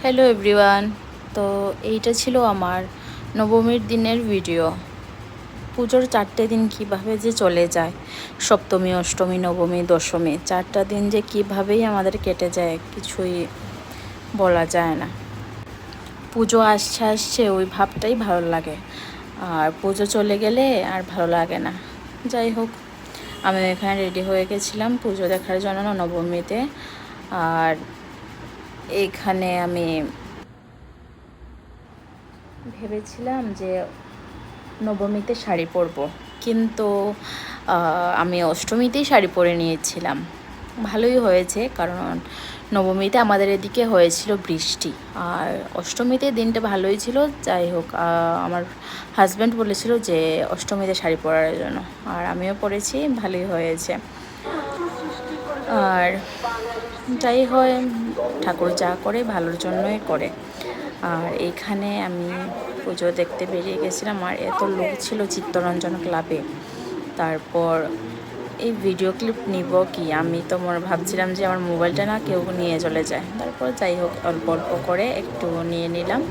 Hello everyone. তো এইটা ছিল আমার নবমীর দিনের ভিডিও। পুজোর 4টে দিন কিভাবে যে চলে যায়, সপ্তমী, অষ্টমী, নবমী, দশমী, 4টা দিন যে কীভাবেই আমাদের কেটে যায় কিছুই বলা যায় না। পুজো আসছে আসছে ওই ভাবটাই ভালো লাগে, আর পুজো চলে গেলে আর ভালো লাগে না। যাই হোক, আমি এখানে রেডি হয়ে গেছিলাম পুজো দেখার জন্য নবমীতে। আর এইখানে আমি ভেবেছিলাম যে নবমীতে শাড়ি পরবো, কিন্তু আমি অষ্টমীতেই শাড়ি পরে নিয়েছিলাম। ভালোই হয়েছে, কারণ নবমীতে আমাদের এদিকে হয়েছিল বৃষ্টি, আর অষ্টমীতে দিনটা ভালোই ছিল। যাই হোক, আমার হাজব্যান্ড বলেছিল যে অষ্টমীতে শাড়ি পরার জন্য, আর আমিও পরেছি, ভালোই হয়েছে। আর যাই হয়, ঠাকুর যা করে ভালোর জন্যই করে। আর এইখানে আমি পুজো দেখতে বেরিয়ে গেছিলাম, আর এত লোক ছিল চিত্তরঞ্জন ক্লাবে। তারপর এই ভিডিও ক্লিপ নিব কি, আমি তো ভাবছিলাম যে আমার মোবাইলটা না কেউ নিয়ে চলে যায়। তারপর যাই হোক, অল্প অল্প করে একটু নিয়ে নিলাম।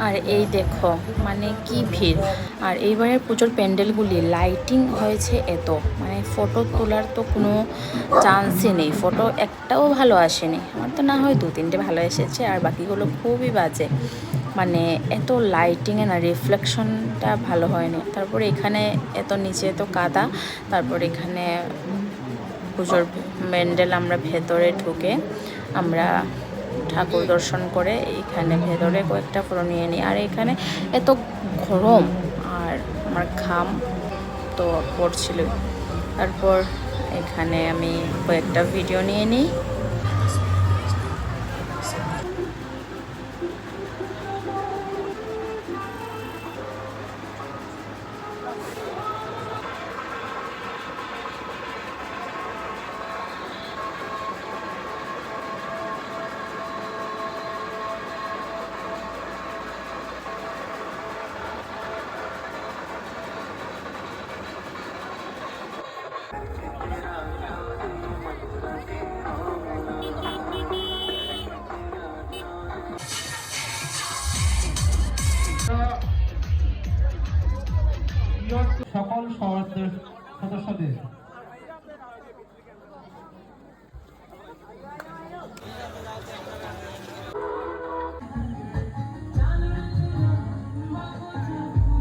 আর এই দেখো, মানে কি ভিড়। আর এইবারের পুজোর প্যান্ডেলগুলি লাইটিং হয়েছে এত, মানে ফটো তোলার তো কোনো চান্সই নেই। ফটো একটাও ভালো আসেনি। আমার তো না হয় 2-3টে ভালো এসেছে, আর বাকিগুলো খুবই বাজে। মানে এত লাইটিংয়ে না রিফ্লেকশনটা ভালো হয়নি। তারপরে এখানে এত নিচে এত কাদা। তারপর এখানে পুজোর প্যান্ডেল আমরা ভেতরে ঢুকে আমরা ঠাকুর দর্শন করে এইখানে ভেতরে কয়েকটা ফটো নিয়ে নিই। আর এখানে এত গরম, আর আমার ঘাম তো পড়ছিল। তারপর এখানে আমি কয়েকটা ভিডিও নিয়ে নিই। সকল সদস্যদের